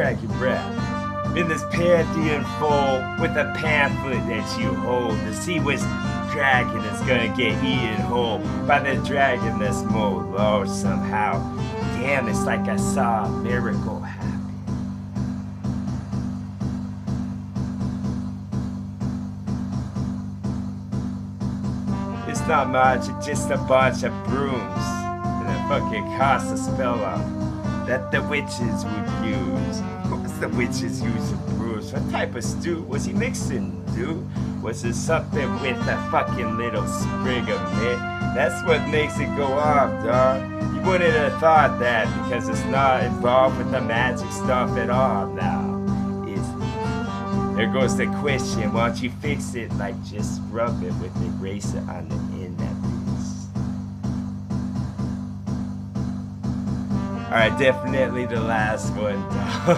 drag your breath. In this pantheon full with a pamphlet that you hold to see which dragon is gonna get eaten whole by the dragon that's more low somehow. Damn, it's like I saw a miracle happen. It's not much, it's just a bunch of brooms and a fucking cast a spell out that the witches would use. What's the witches use of brews? What type of stew was he mixing, dude? Was it something with a fucking little sprig of mint? That's what makes it go off, dog. You wouldn't have thought that because it's not involved with the magic stuff at all now, is it? There goes the question, why don't you fix it like just rub it with the eraser on the end of this? Alright, definitely the last one, dog.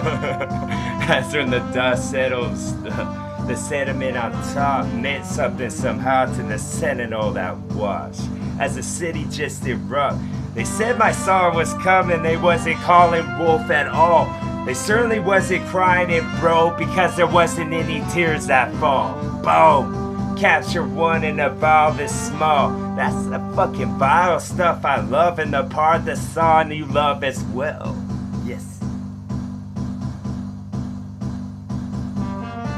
That's when the dust settles. The sediment on top meant something somehow to the sentinel that watched as the city just erupt. They said my song was coming, they wasn't calling wolf at all. They certainly wasn't crying it, bro, because there wasn't any tears that fall. Boom! Capture one and a vial this small. That's the fucking vile stuff I love, and the part of the song you love as well. Yes.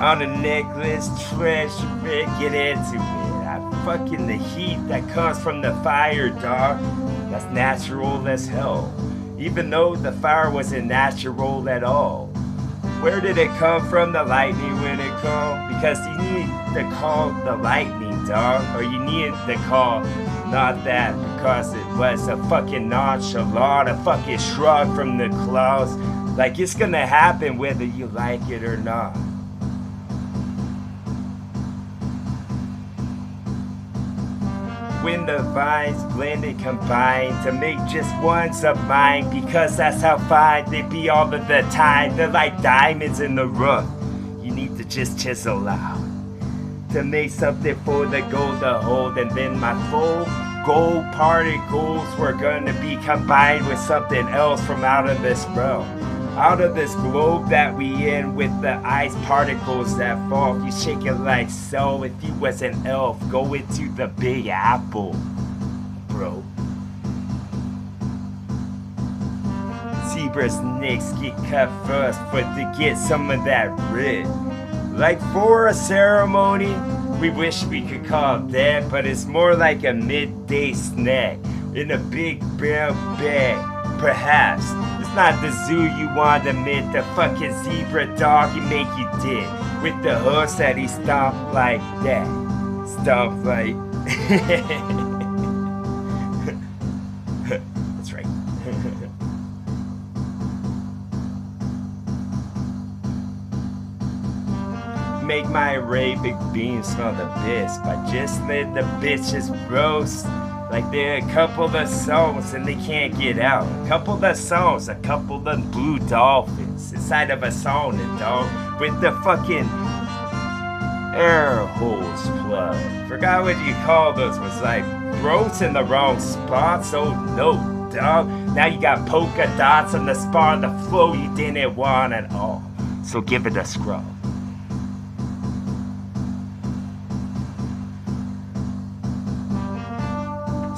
On a necklace, treasure it, get into it. I fucking the heat that comes from the fire, dog. That's natural as hell. Even though the fire wasn't natural at all. Where did it come from, the lightning when it come? Because you need to call the lightning, dog. Or you need to call not that because it was a fucking nonchalant, a fucking shrug from the clouds. Like it's gonna happen whether you like it or not. When the vines blend and combine to make just ones of mine, because that's how fine they be all of the time. They're like diamonds in the rough. You need to just chisel out to make something for the gold to hold, and then my full gold particles were gonna be combined with something else from out of this realm. Out of this globe that we in with the ice particles that fall. If you shake it like so, if you was an elf, go into the Big Apple, bro. Zebra's necks get cut first, but to get some of that red. Like for a ceremony, we wish we could call it that, but it's more like a midday snack in a big brown bag, perhaps. Not the zoo you want to admit, the fucking zebra dog he make you dig with the hooves that he stomped like that. Stomp like. That's right. Make my Arabic beans smell the best by just let the bitches roast. Like they're a couple of souls and they can't get out. A couple of souls, a couple of blue dolphins inside of a sauna, dog, with the fucking air hose plug. Forgot what you call those. Was like throats in the wrong spots. Oh no, dog. Now you got polka dots on the spot on the flow you didn't want at all. So give it a scrub.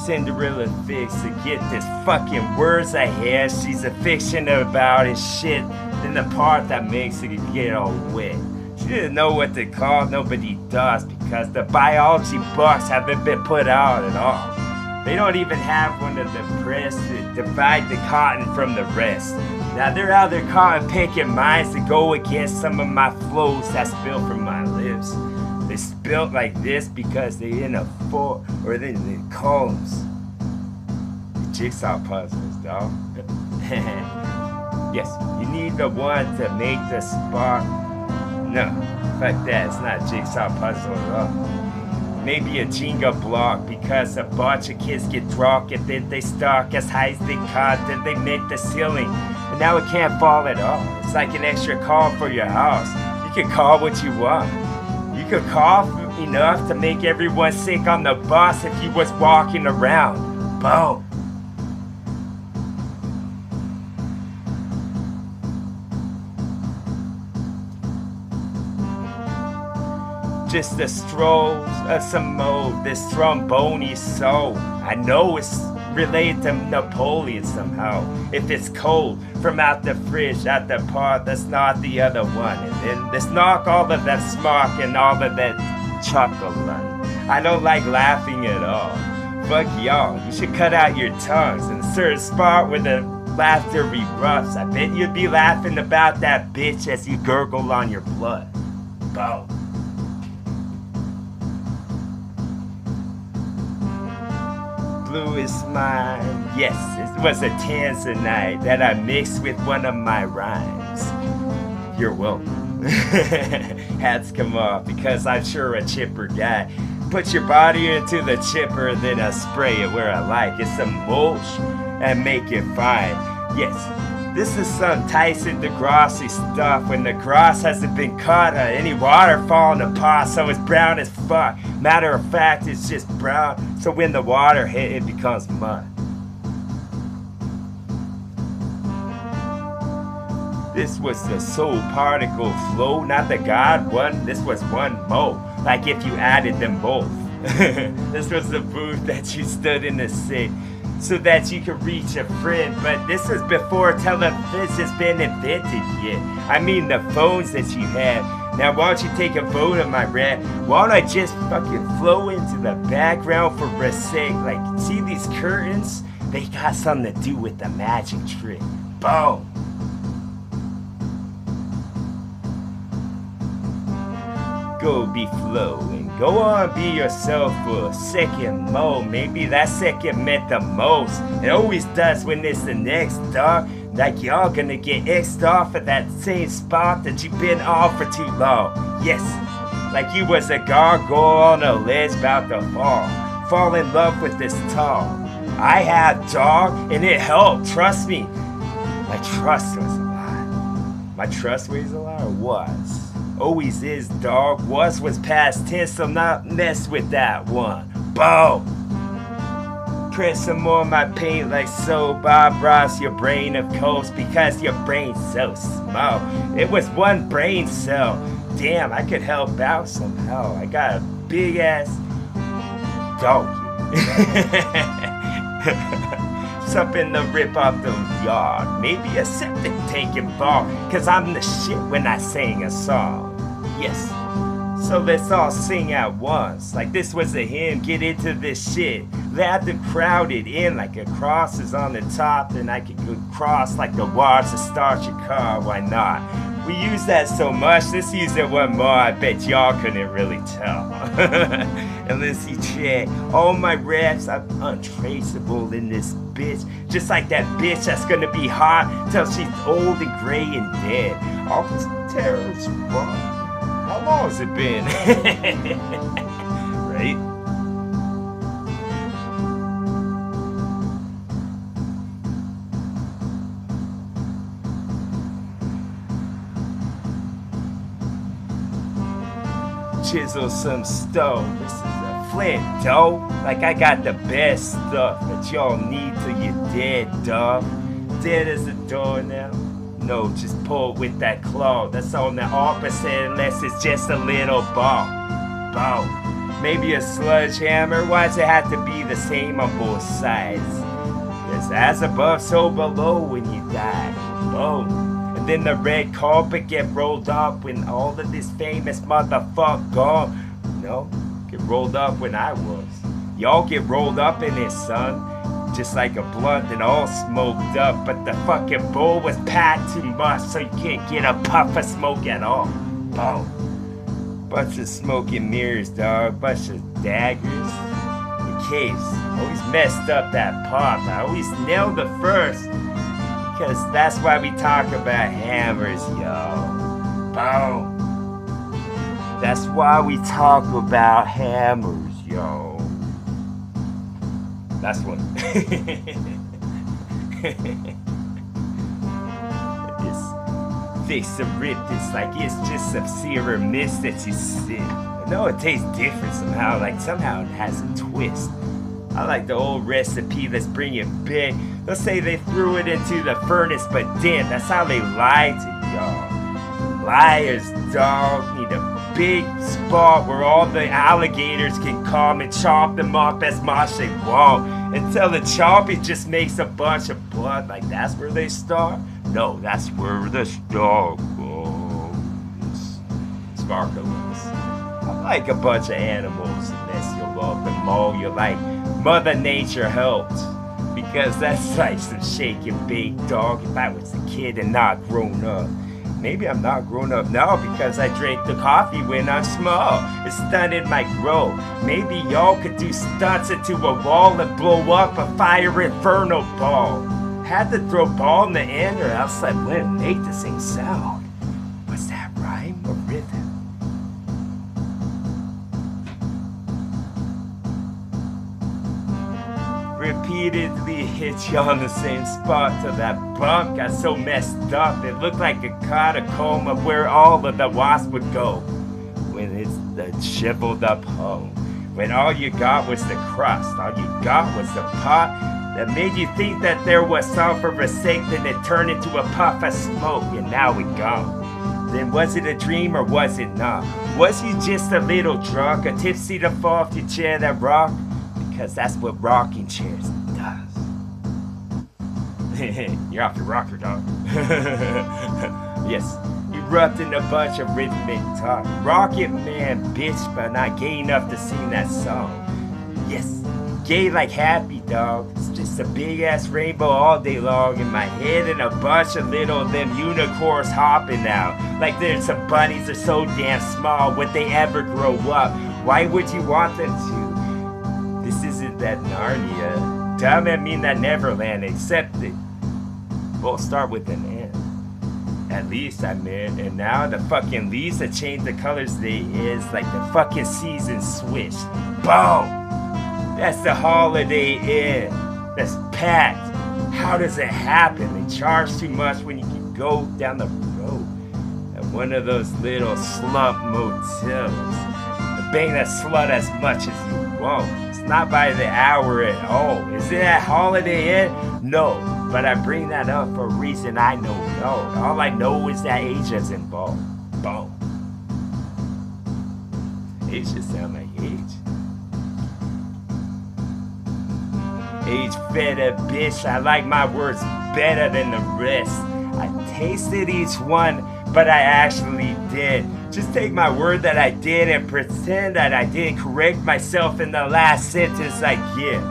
Cinderella fix to get this fucking words ahead. She's a fiction about his shit. Then the part that makes it get all wet. She didn't know what to call, nobody does, because the biology books haven't been put out at all. They don't even have one of the press to divide the cotton from the rest. Now they're out there cotton picking minds to go against some of my flows that spill from my lips. They spilled like this because they in a four or they in columns. The jigsaw puzzles, dog. Yes, you need the one to make the spark. No, fuck that. It's not a jigsaw puzzle at all. Maybe a Jenga block because a bunch of kids get drunk and then they stalk as high as they can, then they make the ceiling. And now it can't fall at all. It's like an extra call for your house. You can call what you want. You could cough enough to make everyone sick on the bus if you was walking around. Boom. just the strolls of some mode, this trombone soul. I know it's related to Napoleon somehow. If it's cold from out the fridge, out the pot, that's not the other one. And then let's knock all of that smock and all of that chocolate. I don't like laughing at all. Fuck y'all, you should cut out your tongues and insert a spot where the laughter erupts. I bet you'd be laughing about that bitch as you gurgle on your blood. Bow. Blue is mine. Yes, it was a Tanzanite that I mixed with one of my rhymes. You're welcome. Hats come off because I'm sure a chipper guy. Put your body into the chipper and then I spray it where I like. It's some mulch and make it fine. Yes, this is some Tyson DeGrassi stuff when the grass hasn't been cut or any water fall in the pot, so it's brown as fuck. Matter of fact, it's just brown, so when the water hit, it becomes mud. This was the soul particle flow, not the God one. This was one mo, like if you added them both. This was the booth that you stood in the seat so that you could reach a friend. But this was before television's been invented yet. I mean the phones that you had. Now why don't you take a vote on my rap? Why don't I just fucking flow into the background for a sec? Like, see these curtains? They got something to do with the magic trick. Boom. Go be flowing, go on be yourself for a second mo. Maybe that second meant the most. It always does when it's the next dog. Like y'all gonna get X'd off of that same spot that you've been off for too long. Yes, like you was a gargoyle on a ledge about to fall in love with this tall. I had dog and it helped, trust me. My trust was a lie. My trust was a lie or was? Always is, dog. Was past tense, so not mess with that one. Boom! Press some more of my paint like so. Bob Ross, your brain of course, because your brain's so small. It was one brain cell. Damn, I could help out somehow. I got a big ass dog. Something to rip off the yard. Maybe a septic tank involved, cause I'm the shit when I sing a song. Yes, so let's all sing at once. Like this was a hymn, get into this shit. Let them crowd it in like a cross is on the top, then I could go cross like the wires to start your car, why not? We use that so much, let's use it one more, I bet y'all couldn't really tell. Unless you check, all my raps are untraceable in this bitch. Just like that bitch that's gonna be hot till she's old and gray and dead. All this terror's wrong. How long has it been? Right? Chisel some stone. This is a flint, dough. Like I got the best stuff that y'all need till you're dead, dog. Dead as a door now. No, just pull it with that claw. That's on the opposite unless it's just a little ball. Boom. Maybe a sledgehammer. Why does it have to be the same on both sides? It's as above, so below when you die. Boom. And then the red carpet get rolled up when all of this famous motherfucker gone. No, get rolled up when I was. Y'all get rolled up in it, son. Just like a blunt and all smoked up, but the fucking bowl was packed too much, so you can't get a puff of smoke at all. Boom. Bunch of smoking mirrors, dog. Bunch of daggers. The caves. Always messed up that pop. I always nailed the first. Because that's why we talk about hammers, yo. Boom. That's why we talk about hammers, yo. That's one. This fix and rip this like it's just some serum mist that you sip. I know it tastes different somehow, like somehow it has a twist. I like the old recipe, let's bring it back. Let's say they threw it into the furnace, but damn, that's how they lied to y'all. Liars, dog, need to big spot where all the alligators can come and chop them up as much they want. Until the chopping just makes a bunch of blood. Like, that's where they start? No, that's where the star goes. Sparkles. I like a bunch of animals, unless you love them all. You're like, Mother Nature helped. Because that's like some shake and bake, dog. If I was a kid and not grown up. Maybe I'm not grown up now because I drank the coffee when I'm small. It stunted my growth. Maybe y'all could do stunts into a wall and blow up a fire inferno ball. Had to throw ball in the end or else I wouldn't make the same sound. Was that rhyme or rhythm? Repeatedly hit you on the same spot till that bump got so messed up it looked like a catacomb of where all of the wasps would go when it's the shriveled up home. When all you got was the crust, all you got was the pot that made you think that there was some for a sake, then it turned into a puff of smoke and now it gone. Then was it a dream or was it not? Was you just a little drunk, a tipsy to fall off your chair that rock? Because that's what rocking chairs does. You're off your rocker, dog. Yes, erupting a bunch of rhythmic talk. Rocket Man, bitch, but not gay enough to sing that song. Yes, gay like happy, dog. It's just a big ass rainbow all day long in my head and a bunch of little them unicorns hopping out. Like there's some bunnies are so damn small, would they ever grow up? Why would you want them to? This isn't that Narnia. Dumb, I mean that Neverland, except it both start with an N. At least I meant, and now the fucking leaves that change the colors they is like the fucking season switch. Boom! That's the Holiday Inn. That's packed. How does it happen? They charge too much when you can go down the road at one of those little slump motels. And bang that slut as much as you want. Not by the hour at all. Is it at Holiday Inn? No, but I bring that up for a reason I know. All I know is that age is involved. Boom. Age just sound like age. Age better, bitch. I like my words better than the rest. I tasted each one, but I actually did. Just take my word that I did and pretend that I didn't correct myself in the last sentence I give.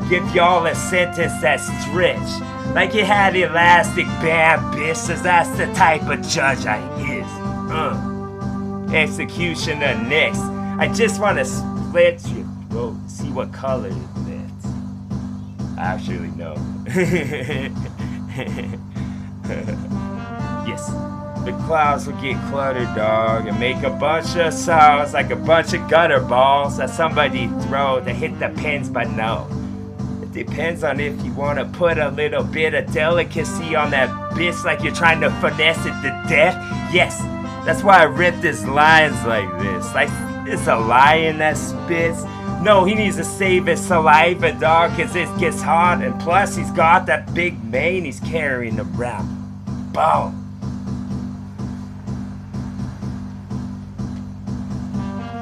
Give y'all a sentence that's stretched. Like it had elastic band, bitch, 'cause that's the type of judge I is. Executioner next. I just want to split your throat, see what color it fits. Actually, no. Yes. The clouds will get cluttered, dog, and make a bunch of sounds like a bunch of gutter balls that somebody throw to hit the pins, but no. It depends on if you want to put a little bit of delicacy on that bitch like you're trying to finesse it to death. Yes, that's why I ripped his lines like this. Like it's a lion that spits. No, he needs to save his saliva, dog, cause it gets hot, and plus he's got that big mane he's carrying around. Boom.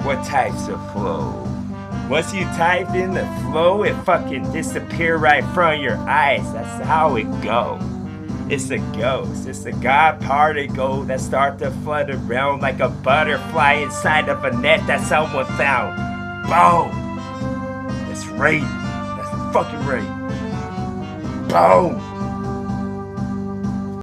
What types of flow? Once you type in the flow, it fucking disappear right from your eyes. That's how it go. It's a ghost. It's a God particle that start to flutter around like a butterfly inside of a net that someone found. Boom! That's right. That's fucking right. Boom!